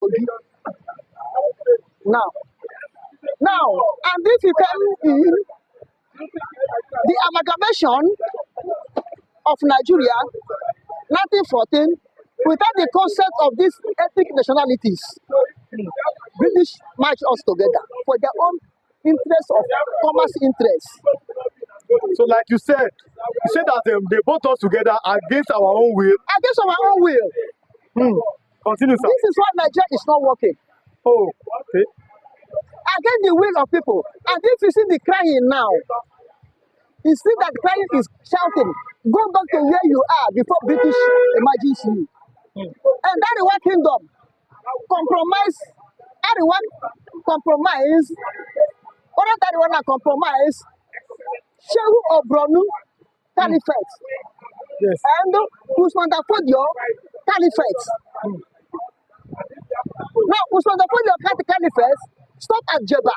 Kogi. Now, and if you can in the amalgamation of Nigeria, 1914, without the concept of these ethnic nationalities, British marched us together for their own interest of commerce interests. So, like you said that they brought us together against our own will. Against our own will. Continue, sir. This is why Nigeria is not working. Oh, okay. Against the will of people. And if you see the crying now, you see that crying is shouting, go back to where you are before British emerges you. And that is what kingdom compromise. Compromise. Shehu of Bronu Caliphate. Yes. And Usman Dafodio Caliphate. Now, Usman Dafodio Caliphate stopped at Jeba.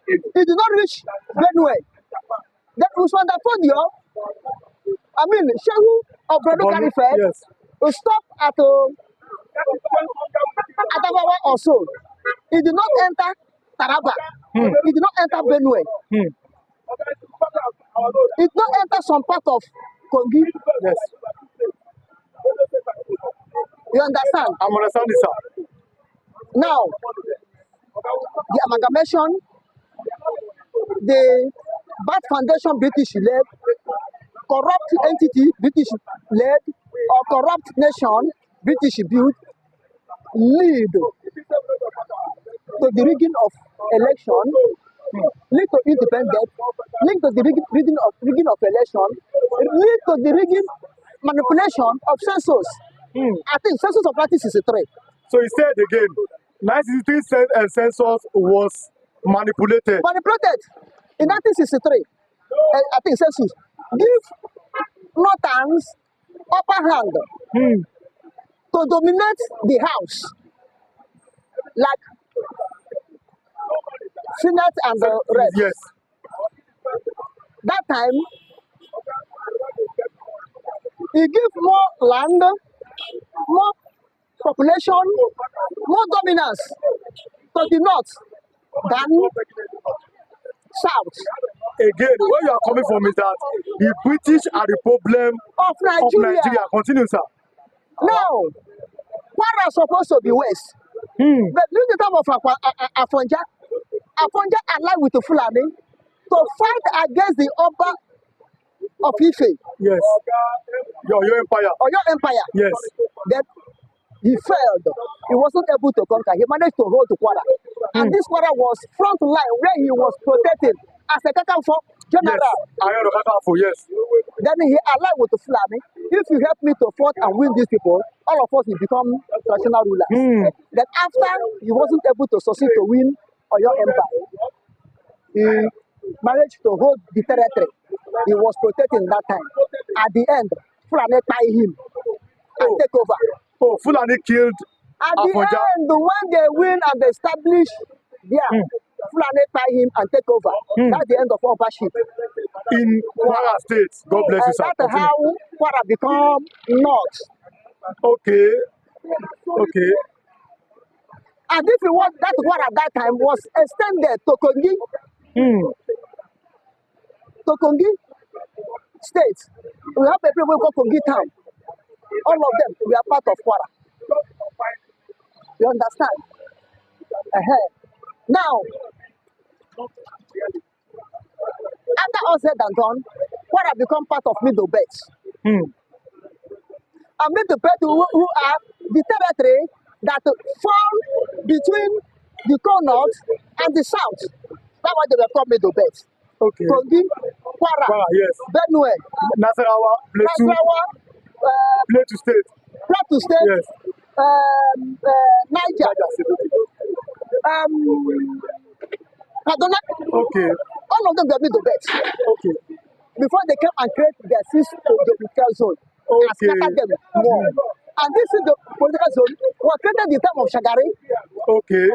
It did not reach Benue. Then Usman Dafodio, Shehu of Bronu Caliphate, yes, stopped at Adamawa also. It did not enter Taraba. It did not enter Benue. It did not enter some part of Kogi. Yes. You understand? I'm understanding, sir. Now, the amalgamation, the bad foundation British led, corrupt entity British led, or corrupt nation British built, lead to the rigging of election, lead to independence, lead to the rigging of election, lead to the rigging manipulation of census. I think census of 1963. So he said again, 1963 census was manipulated. Manipulated in 1963. I think census give Northerns upper hand to dominate the house, like Senate and the rest. Yes. That time, he give more land, more population, more dominance to the north than south. Again, where you are coming from is that the British are the problem of Nigeria. Continue, sir. Now, Kwara is supposed to be west. But during the time of Afonja allied with the Fulani to fight against the Oba of Ife. Yes. Your empire. Or your empire. Yes. That he failed. He wasn't able to conquer. He managed to hold to Kwara. And this Kwara was front line where he was protected as a Kakanfo general. Yes. Then he allied with the Fulani. If you help me to fight and win these people, all of us will become traditional rulers. Then after he wasn't able to succeed to win your empire, he managed to hold the territory. He was protecting that time. At the end, Fulani tie him and take over. Oh, Fulani killed At the end, when they win and they establish Fulani tie him and take over. That's the end of ownership. In Kwara State. God bless you, sir. That's how Kwara become north. Okay. And if you want that Kwara at that time was extended to Kogi. To Kogi State. We have a people called Kogi Town. All of them, we are part of Kwara. You understand? Now, after all said and done, Kwara become part of Middle Belt. And Middle Belt who are the territory that fall between the north and the south. That's why they were called Middle Belt. Okay. Kogi, Kwara, yes. Benue, Nasarawa, Plateau State. Plateau State. Yes. Niger. Kaduna. Okay. All of them were Middle Belt. Okay. Before they came and create their sixth geographical zone. Okay. And scattered them more. And this is the political zone was created in the time of Shagari. Okay.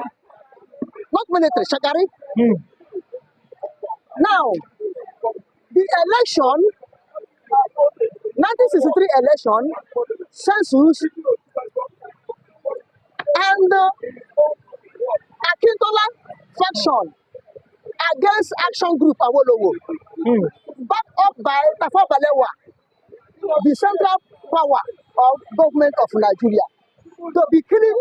Not military, Shagari. Now, the election, 1963 election, census, and Akintola faction against Action Group Awolowo, backed up by Tafawa Balewa, the central power of government of Nigeria, to be killing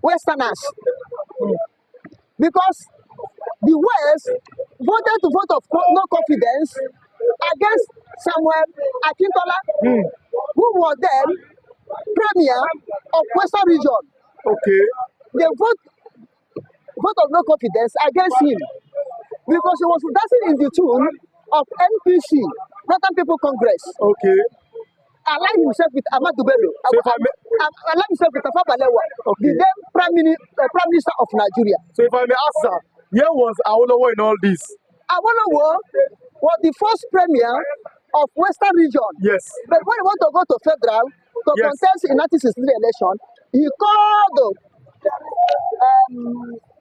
Westerners because the West voted to vote of no confidence against Samuel Akintola, who was then premier of Western region. Okay. They vote of no confidence against him because he was dancing in the tune of NPC, Northern People Congress, Okay. aligned himself with Ahmadu Bello, So if I may, aligned himself with Tafawa Balewa, Okay. the then Prime Minister of Nigeria. so if I may ask, sir, where was Awolowo in all this? Awolowo was the first premier of Western region. Yes. But when he wanted to go to federal to Yes. contest in 1963 election, he called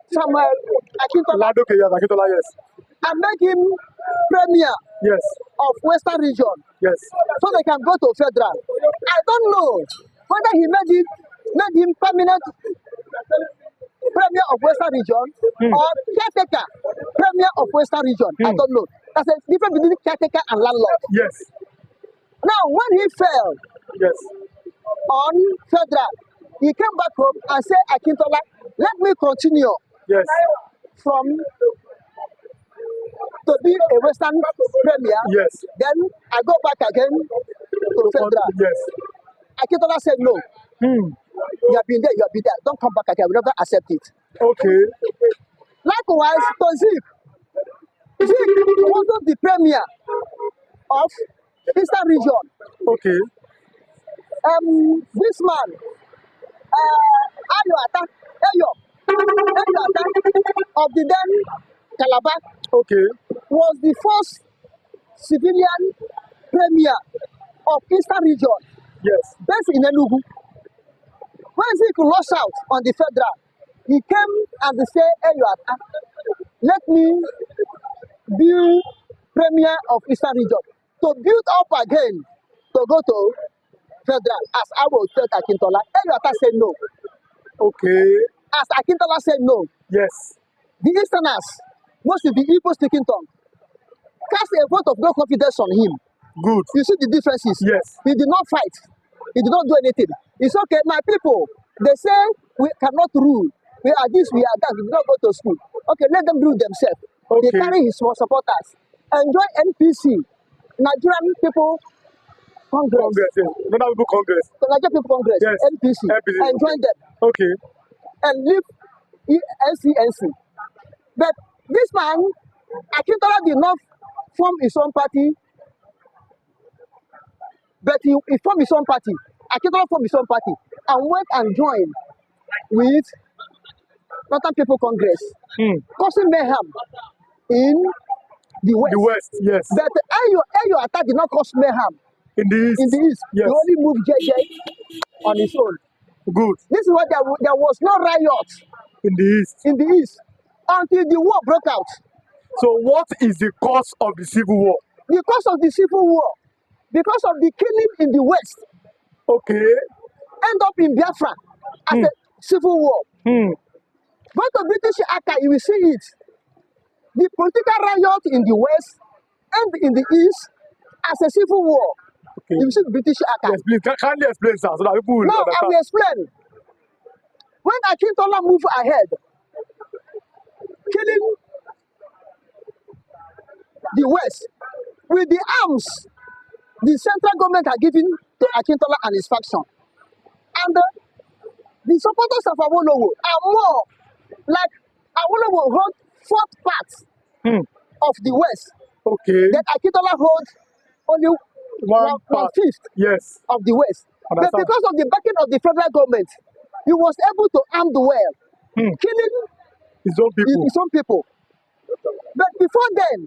Samuel Akintola Ladoke, yes, Akintola, yes. and make him premier Yes. of Western region Yes. so they can go to federal. I don't know whether he made him permanent premier of Western region or caretaker premier of Western region. I don't know. That's a difference between caretaker and landlord. Yes. Now, when he fell Yes. on federal, he came back home and said, Akintola, let me continue Yes. from to be a Western premier. Yes. Then I go back again to federal. Yes. Akintola said, no, you have been there, don't come back again. I will never accept it. Okay. Likewise, to Zik was the premier of Eastern region. Okay. This man, Ayo Ata of the then Calabar, Okay. was the first civilian premier of Eastern region, Yes. based in Enugu. When Zik lost out on the federal, he came and said, Ayo Ata, let me be premier of Eastern region to build up again to go to federal as I will tell Akintola. Ayo Ata said no. Okay. As Akintola said no, Yes. the Easterners, most of the Igbo speaking tongue, cast a vote of no confidence on him. Good. You see the differences? Yes. He did not fight. He did not do anything. It's okay, my people. They say we cannot rule. We are this, we are that. We did not go to school. Okay, let them rule themselves. They Okay. carry his small supporters. Enjoy NPC, Nigerian People Congress. Congress. Yes. Northern People Congress. The Nigerian People Congress, Yes. NPC, NPC. and join them Okay. and leave NCNC. But this man, Akintola did not form his own party, but he formed his own party. Akintola formed his own party and went and joined with Northern People Congress, causing mayhem in the West. The West. Yes. But Ayo Ata did not cause mayhem In the East. in the East. Yes. He only moved JJ on his own. Good. This is why there was no riot In the East. in the East until the war broke out. So what is the cause of the Civil War? Because of the civil war, because of the killing in the West, Okay. end up in Biafra as a civil war. Go to British archive, you will see it. The political riot in the West and in the East as a civil war. Okay. You will see British archive. Yes, please. Kindly explain, sir, so that people will Now I understand. will explain. When Akintola moved ahead, killing the West with the arms the central government had given to Akintola and his faction. And the supporters of Awolowo are more like Awolowo hold fourth part of the West. Okay. Then Akintola hold only one fifth Yes. of the West. But Understand. because of the backing of the federal government, he was able to arm the well, killing His own people. his own people. But before then,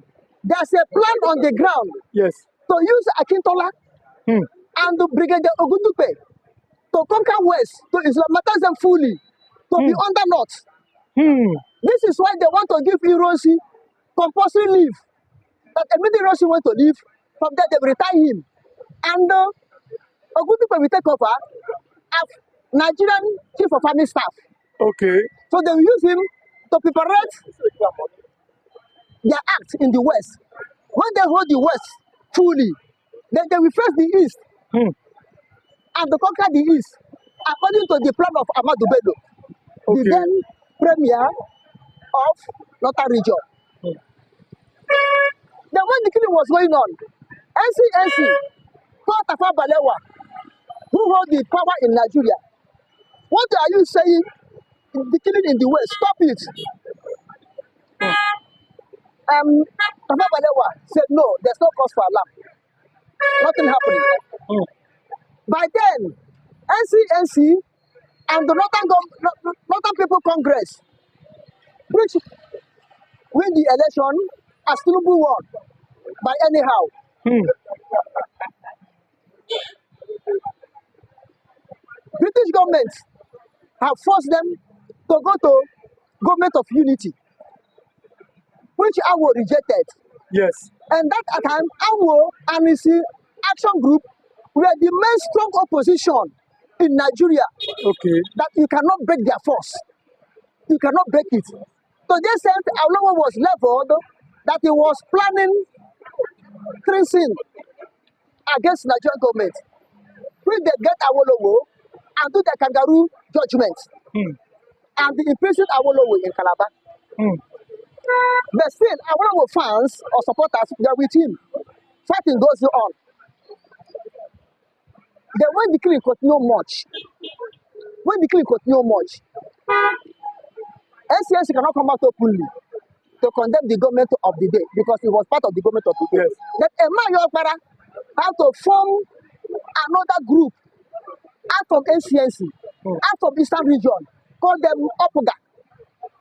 there's a plan on the ground Yes. to use Akintola and the Brigadier Ogundupe to conquer West, to Islamatize them fully, to be under North. This is why they want to give Ironsi compulsory leave. That immediately Ironsi want to leave, from there they will retire him. And Ogundupe will take over Nigerian chief of army staff. Okay. So they will use him to prepare their acts in the West. When they hold the West fully, then they will face the East and to conquer the East according to the plan of Ahmadu Bello, the Okay. then premier of Northern region. Then when the killing was going on, NCNC called Tafawa Balewa, who hold the power in Nigeria. What are you saying? The killing in the West, stop it. Tafawa Balewa said no, there's no cause for alarm. Nothing happening. By then, NCNC and the Northern People Congress, which win the election as Tinubu won by anyhow. British government have forced them to go to government of unity, which Awo rejected. Yes. And that time, Awo and his action group were the main strong opposition in Nigeria. Okay. That you cannot break their force. You cannot break it. So they said Awolowo was leveled, that he was planning treason against Nigerian government. When they get Awolowo and do the kangaroo judgment and they imprison Awolowo in Calabar. But still, Awolowo fans or supporters, they are with him. Fighting goes on. Then when the killing continue much, NCNC cannot come out openly to condemn the government of the day because it was part of the government of the day. Yes. Then Emma Yokpara had to form another group out from NCNC, out from Eastern region, call them Opuga.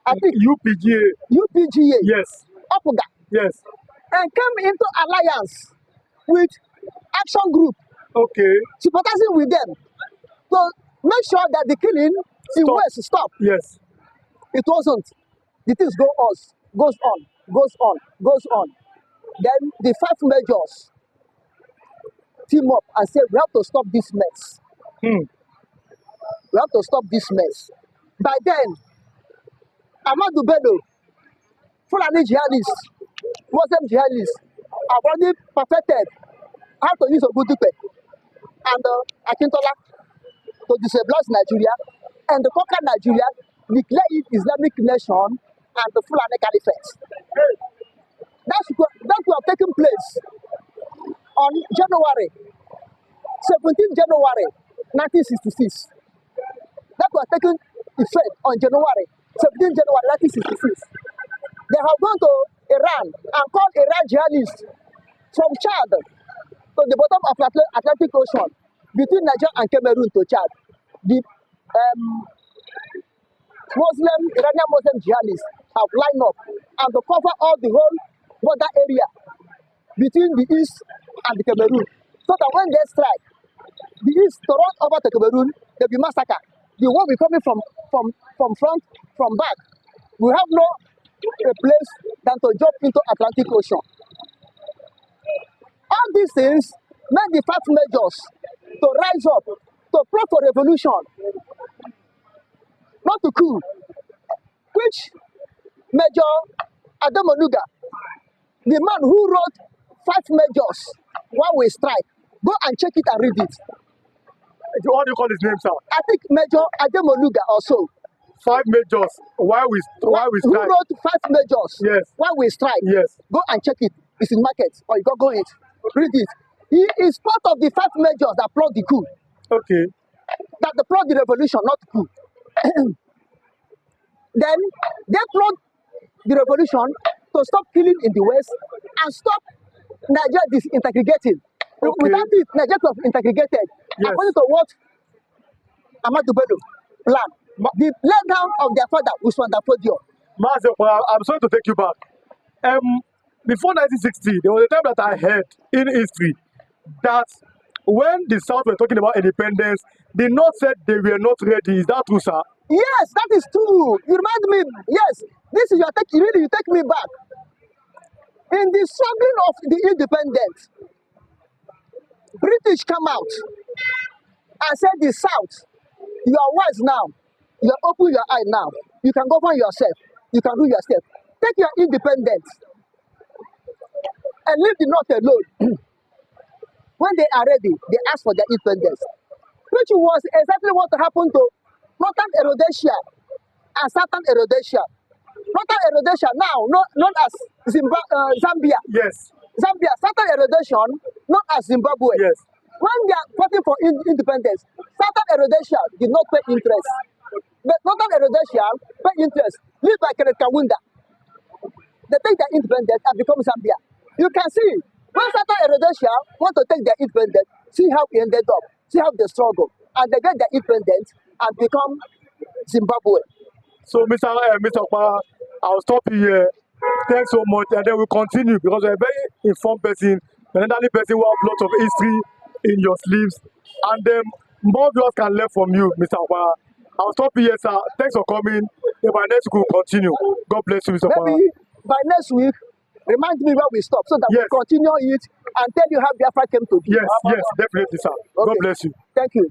I think UPGA. Yes. Opuga. Yes. And came into alliance with Action Group, Okay. sympathizing with them to make sure that the killing in West stop. Yes. It wasn't. The things goes on. Then the 5 majors team up and say we have to stop this mess. We have to stop this mess. By then, Ahmadu Bello, Fulani jihadists, Muslim jihadists, have already perfected how to use Ogudupe and Akintola to destabilize Nigeria and to conquer Nigeria, declare it Islamic nation and the Fulani Caliphate. That will have taken place on January 17th January 1966. That was taken effect on January 17th January 1966. They have gone to Iran and called Iran jihadists from Chad to the bottom of the Atlantic Ocean between Nigeria and Cameroon to Chad. The Iranian Muslim jihadists have lined up and to cover all the whole border area between the East and the Cameroon. So that when they strike, the East to run over to Cameroon, they'll be massacred. The war will be coming from front, from back. We have no place than to jump into Atlantic Ocean. All these things made the 5 majors to rise up, to pray for revolution, not to coup, which Major Ademonuga, the man who wrote 5 majors, Why We Strike, go and check it and read it. What do you call his name, sir? I think Major Ademonuga also. 5 majors, why we Who strike? wrote 5 majors? Yes. Why We Strike? Yes. Go and check it. It's in market, or you Google it. Read it. He is part of the 5 majors that plot the coup. Okay. That they plot the revolution, not coup. Then they plot the revolution to stop killing in the West and stop Nigeria disintegrating. Okay. Without it, Nigeria was integrated. Yes. According to what Ahmadu Bello planned. The letdown of their father was from the podium. I'm sorry to take you back. Before 1960, there was a time that I heard in history that when the South were talking about independence, the North said they were not ready. Is that true, sir? Yes, that is true. You remind me. Yes, this is your take. Really, you take me back. In the struggling of the independence, British come out and said the South You are wise now. You are open your eye now. You can govern yourself. You can do yourself. Take your independence and leave the North alone. When they are ready, they ask for their independence, which was exactly what happened to Northern Rhodesia and Southern Rhodesia. Northern Rhodesia now known as Zambia. Yes. Zambia, Southern Rhodesia known as Zimbabwe. Yes. When they are fighting for independence, Southern Rhodesia did not pay interest. But Northern Rhodesia pay interest, led by Kenneth Kaunda. They take their independence and become Zambia. You can see, when Southern Rhodesia want to take their independence, see how it ended up, see how they struggle, and they get their independence and become Zimbabwe. So, Mr. Okpara, I'll stop here. Thanks so much, and then we'll continue because you're a very informed person, an elderly person who have lots of history in your sleeves, and more viewers can learn from you, Mr. Okpara. I'll stop here, sir. Thanks for coming. Then by next week we'll continue. God bless you, Mr. Okpara. Maybe by next week, remind me where we stop so that Yes. we continue it and tell you how Biafra came to be. Yes, definitely, sir. Okay. God bless you. Thank you.